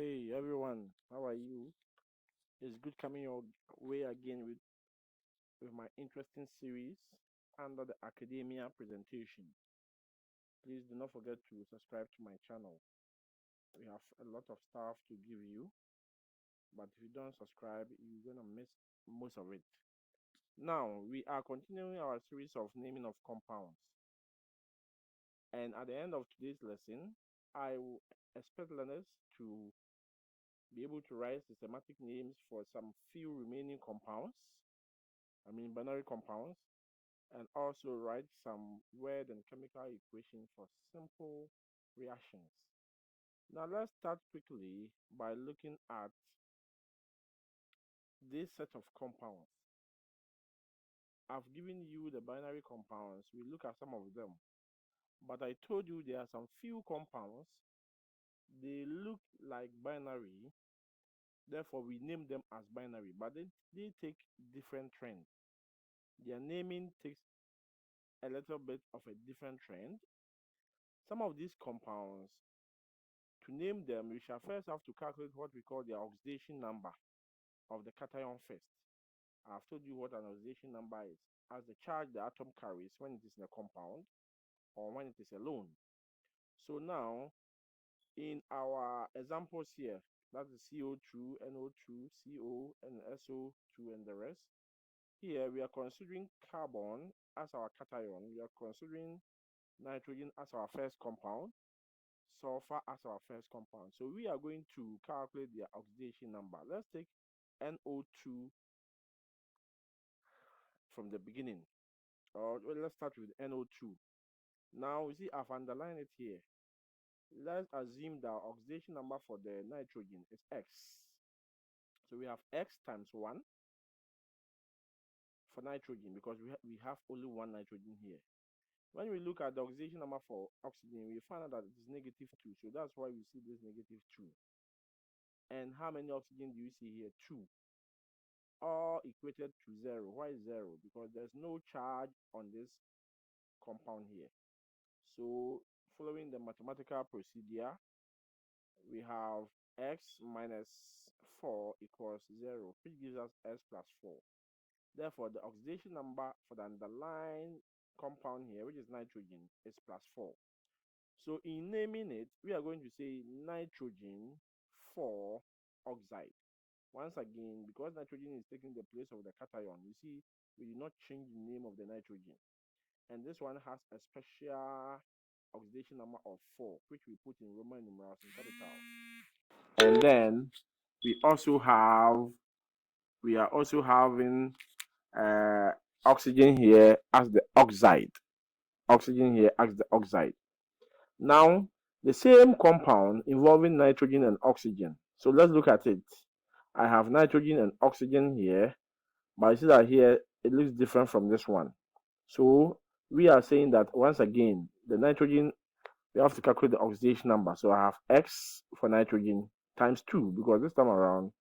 Hey everyone, how are you? It's good coming your way again with my interesting series under the Academia presentation. Please do not forget to subscribe to my channel. We have a lot of stuff to give you, but if you don't subscribe, you're gonna miss most of it. Now, we are continuing our series of naming of compounds. And at the end of today's lesson, I will expect learners to be able to write systematic names for some few remaining compounds, binary compounds, and also write some word and chemical equation for simple reactions. Now let's start quickly by looking at this set of compounds. I've given you the binary compounds. We look at some of them, but I told you there are some few compounds. They look like binary, therefore we name them as binary, but they take different trends. Their naming takes a little bit of a different trend. Some of these compounds, to name them, we shall first have to calculate what we call the oxidation number of the cation first. I've told you what an oxidation number is, as the charge the atom carries when it is in a compound or when it is alone. So now, in our examples here, that is CO2, NO2, CO, and SO2, and the rest. Here we are considering carbon as our cation. We are considering nitrogen as our first compound, sulfur as our first compound. So we are going to calculate their oxidation number. Let's take NO2 from the beginning. Or well, let's start with NO2. Now you see I've underlined it here. Let's assume that oxidation number for the nitrogen is X. So we have X times 1 for nitrogen because we have only one nitrogen here. When we look at the oxidation number for oxygen, we find out that it is -2. So that's why we see this -2. And how many oxygen do you see here? 2. All equated to 0. Why 0? Because there's no charge on this compound here. So following the mathematical procedure, we have x minus 4 equals 0, which gives us s plus 4. Therefore, the oxidation number for the underlying compound here, which is nitrogen, is plus 4. So in naming it, we are going to say nitrogen 4 oxide. Once again, because nitrogen is taking the place of the cation, you see, we did not change the name of the nitrogen. And this one has a special oxidation number of 4, which we put in Roman numerals in capital. And then we are also having oxygen here as the oxide. Oxygen here as the oxide. Now, the same compound involving nitrogen and oxygen. So let's look at it. I have nitrogen and oxygen here, but you see that here it looks different from this one. So we are saying that once again, the nitrogen, we have to calculate the oxidation number. So I have X for nitrogen times 2, because this time around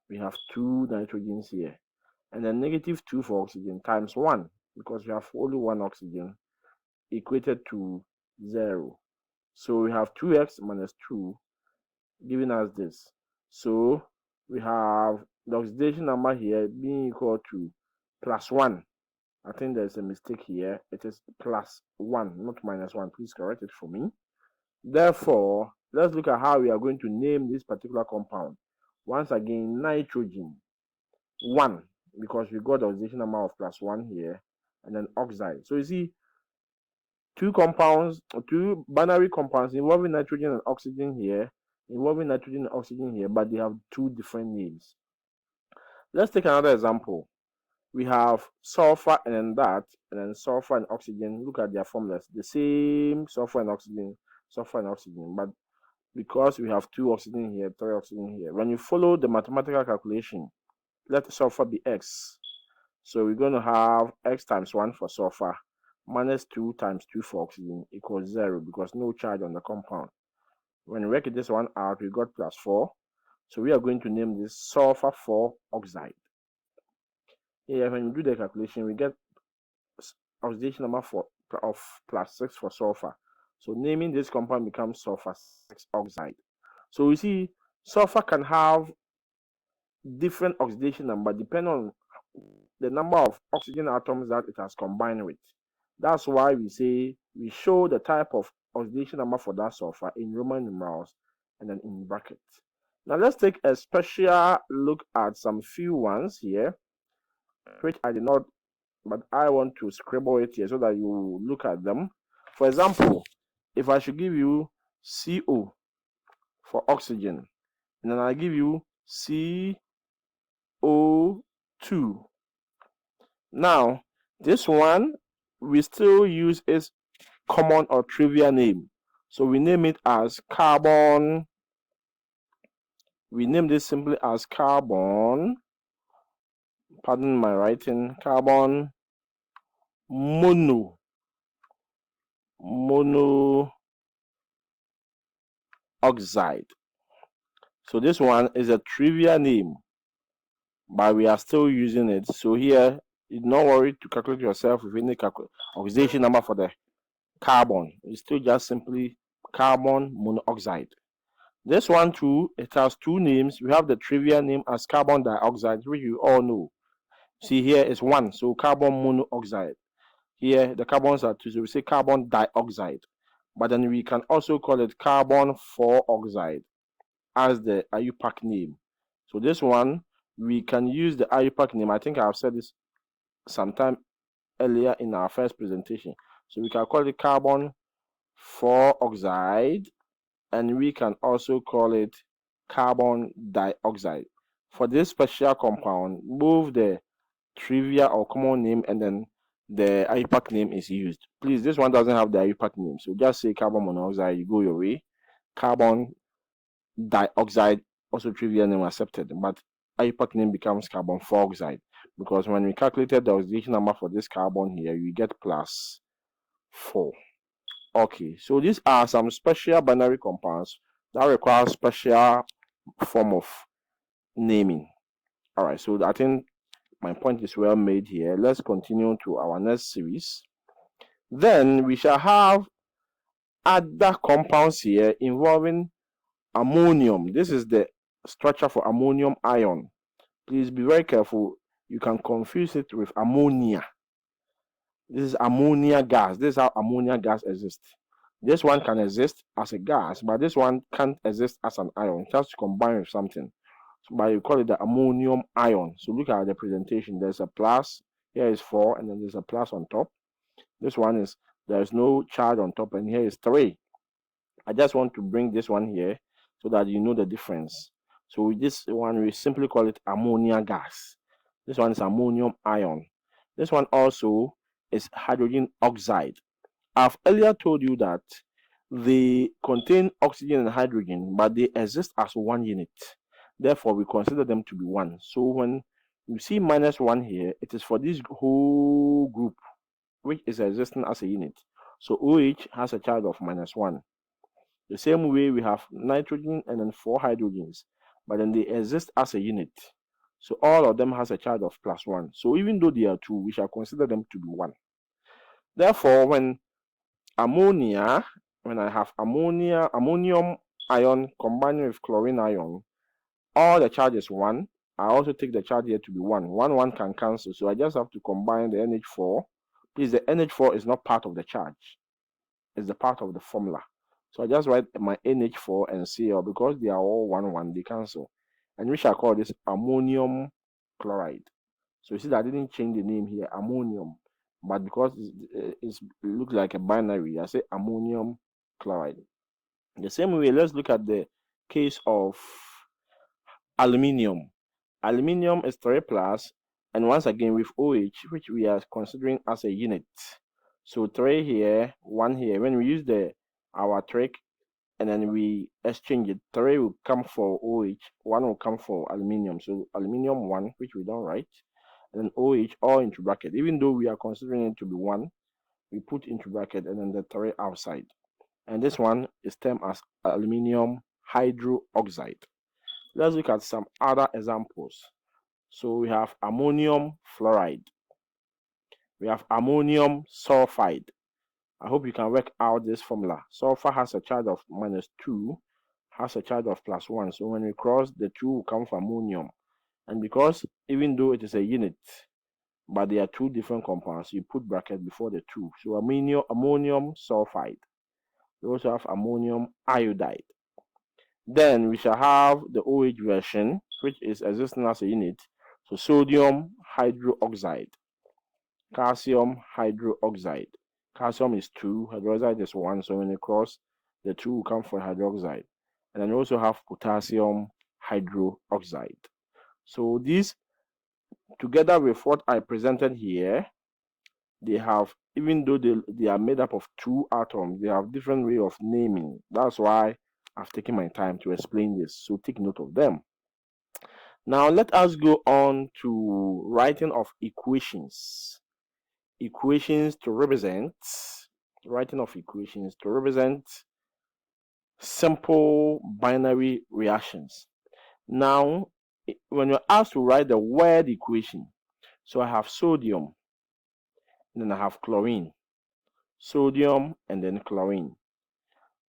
we have 2 nitrogens here. And then -2 for oxygen times 1, because we have only one oxygen, equated to 0. So we have 2x minus 2 giving us this. So we have the oxidation number here being equal to plus 1. I think there's a mistake here. It is plus 1, not minus 1. Please correct it for me. Therefore, let's look at how we are going to name this particular compound. Once again, nitrogen 1, because we got the oxidation number of plus 1 here, and then oxide. So you see, two binary compounds involving nitrogen and oxygen here, but they have 2 different names. Let's take another example. We have sulfur and then sulfur and oxygen. Look at their formulas. The same sulfur and oxygen, but because we have 2 oxygen here, 3 oxygen here. When you follow the mathematical calculation, let sulfur be X. So we're going to have X times 1 for sulfur minus 2 times 2 for oxygen equals 0, because no charge on the compound. When we work this one out, we got plus 4. So we are going to name this sulfur 4 oxide. Here, when you do the calculation, we get oxidation number of plus 6 for sulfur. So naming this compound becomes sulfur 6 oxide. So we see Sulfur can have different oxidation number depending on the number of oxygen atoms that it has combined with. That's why we show the type of oxidation number for that sulfur in Roman numerals and then in brackets. Now let's take a special look at some few ones here, which I did not, but I want to scribble it here so that you look at them. For example, if I should give you CO for oxygen, and then I give you CO2. Now, this one, we still use its common or trivial name. So we name it as carbon. We name this simply as carbon. Pardon my writing. Carbon monoxide. So this one is a trivial name, but we are still using it. So here, you don't worry to calculate yourself with any oxidation number for the carbon. It's still just simply carbon monoxide. This one too, it has two names. We have the trivial name as carbon dioxide, which you all know. See here is one, so carbon monoxide. Here the carbons are two, so we say carbon dioxide. But then we can also call it carbon 4-oxide as the IUPAC name. So this one, we can use the IUPAC name. I think I've said this sometime earlier in our first presentation. So we can call it carbon 4-oxide, and we can also call it carbon dioxide. For this special compound, both the trivial or common name and then the IUPAC name is used. Please, this one doesn't have the IUPAC name, so just say carbon monoxide, you go your way. Carbon dioxide, also trivial name accepted, but IUPAC name becomes carbon 4-oxide, because when we calculated the oxidation number for this carbon here, you get plus 4. Okay, so these are some special binary compounds that require special form of naming. All right, so I think my point is well made here. Let's continue to our next series. Then we shall have other compounds here involving ammonium. This is the structure for ammonium ion. Please be very careful. You can confuse it with ammonia. This is ammonia gas. This is how ammonia gas exists. This one can exist as a gas, but this one can't exist as an ion. It has to combine with something. So, but you call it the ammonium ion. So look at the presentation. There's a plus. Here is 4, and then there's a plus on top. This one is, there's no charge on top, and here is 3. I just want to bring this one here so that you know the difference. So with this one, we simply call it ammonia gas. This one is ammonium ion. This one also is hydrogen oxide. I've earlier told you that they contain oxygen and hydrogen, but they exist as one unit. Therefore, we consider them to be one. So when you see -1 here, it is for this whole group, which is existing as a unit. So OH has a charge of -1. The same way we have nitrogen and then 4 hydrogens, but then they exist as a unit. So all of them has a charge of +1. So even though they are 2, we shall consider them to be 1. Therefore, when I have ammonium ion combining with chlorine ion, all the charge is 1. I also take the charge here to be 1. 1 can cancel, so I just have to combine the NH4. Please, the NH4 is not part of the charge. It's the part of the formula. So I just write my NH4 and Cl, because they are all 1, they cancel. And we shall call this ammonium chloride. So you see that I didn't change the name here, ammonium. But because it looks like a binary, I say ammonium chloride. The same way, let's look at the case of aluminium. Aluminium is 3+, and once again with OH, which we are considering as a unit. So 3 here, 1 here. When we use our trick and then we exchange it, 3 will come for OH, 1 will come for aluminium. So aluminium 1, which we don't write, and then OH all into bracket. Even though we are considering it to be 1, we put into bracket and then the 3 outside. And this one is termed as aluminium hydroxide. Let's look at some other examples. So we have ammonium fluoride. We have ammonium sulfide. I hope you can work out this formula. Sulfur has a charge of -2, has a charge of +1. So when we cross, the 2 will come for ammonium. And because even though it is a unit, but they are two different compounds, you put bracket before the 2. So ammonium sulfide. We also have ammonium iodide. Then we shall have the OH version, which is existing as a unit. So sodium hydroxide, calcium hydroxide. Calcium is 2, hydroxide is 1. So when you cross, the 2 will come for hydroxide. And then we also have potassium hydroxide. So these, together with what I presented here, they have, even though they are made up of 2 atoms, they have different way of naming. That's why I've taken my time to explain this. So take note of them. Now let us go on to writing of equations. Writing of equations to represent simple binary reactions. Now, when you're asked to write the word equation, so I have sodium, and then I have chlorine, sodium, and then chlorine.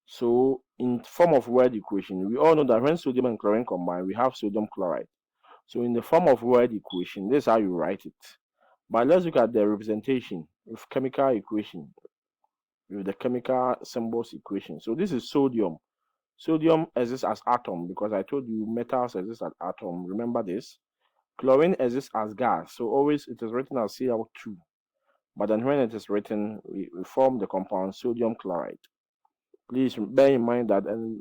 So in form of word equation, we all know that when sodium and chlorine combine, we have sodium chloride. So in the form of word equation, this is how you write it. But let's look at the representation with chemical equation, with the chemical symbols equation. So this is sodium. Sodium exists as atom because I told you metals exist as atom. Remember this. Chlorine exists as gas. So always it is written as Cl2. But then when it is written, we form the compound sodium chloride. Please bear in mind that, and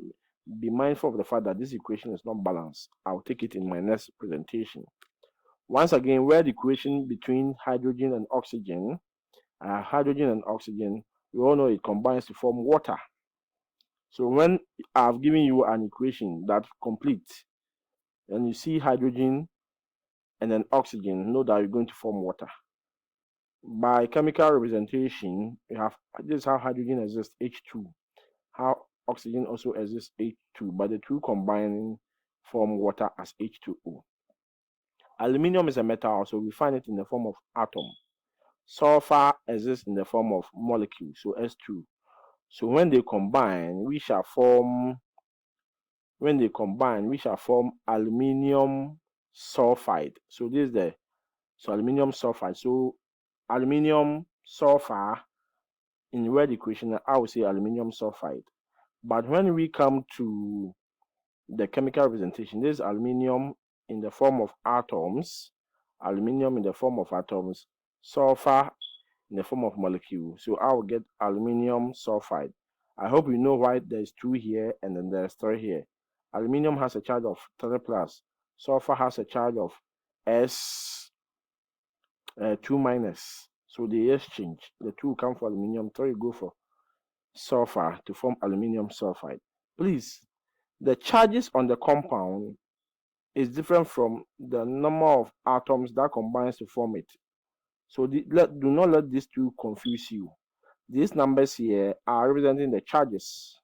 be mindful of the fact that this equation is not balanced. I'll take it in my next presentation. Once again, word equation between hydrogen and oxygen. Hydrogen and oxygen, we all know it combines to form water. So when I've given you an equation that completes, and you see hydrogen and then oxygen, know that you're going to form water. By chemical representation, we have, this is how hydrogen exists, H2. How oxygen also exists, H2, but the two combining form water as H2O. Aluminium is a metal, so we find it in the form of atom. Sulfur exists in the form of molecule, so S2. So when they combine, we shall form aluminium sulfide. So this is aluminium sulfide. So aluminium sulfur, in the word equation, I will say aluminium sulfide. But when we come to the chemical representation, this is aluminium in the form of atoms, sulfur in the form of molecule. So I will get aluminium sulfide. I hope you know why there's 2 here and then there's 3 here. Aluminium has a charge of 3 plus. Sulfur has a charge of S 2 minus. So they exchange. The 2 come for aluminium, 3 go for sulfur to form aluminium sulfide. Please, the charges on the compound is different from the number of atoms that combines to form it. So do not let these 2 confuse you. These numbers here are representing the charges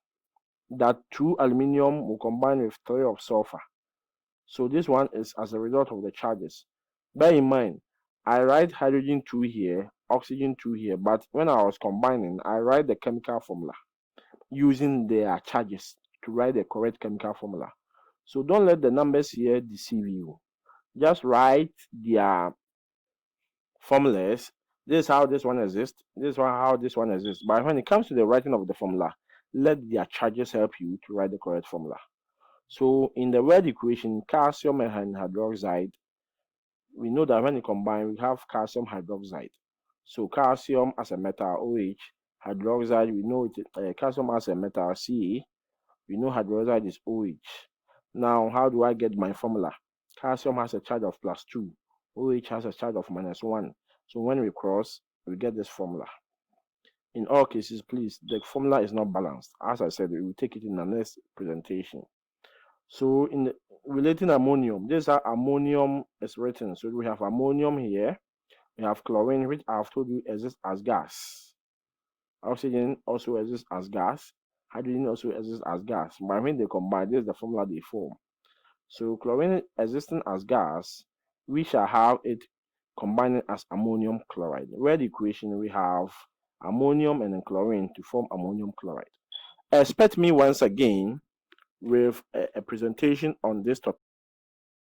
that 2 aluminium will combine with 3 of sulfur. So this one is as a result of the charges. Bear in mind, I write hydrogen 2 here, oxygen 2 here, but when I was combining, I write the chemical formula using their charges to write the correct chemical formula. So don't let the numbers here deceive you. Just write their formulas. This is how this one exists. This is how this one exists. But when it comes to the writing of the formula, let their charges help you to write the correct formula. So in the word equation, calcium and hydroxide, we know that when you combine, we have calcium hydroxide. So calcium as a metal, OH, hydroxide, we know it, calcium as a metal, Ca, we know hydroxide is OH. Now, how do I get my formula? Calcium has a charge of +2. OH has a charge of -1. So when we cross, we get this formula. In all cases, please, the formula is not balanced. As I said, we will take it in the next presentation. So in the relating ammonium, this is how ammonium is written. So we have ammonium here. We have chlorine, which I have told you exists as gas. Oxygen also exists as gas. Hydrogen also exists as gas. But when they combine, this is the formula they form. So chlorine existing as gas, we shall have it combining as ammonium chloride. Where the equation, we have ammonium and then chlorine to form ammonium chloride. Expect me once again with a presentation on this topic.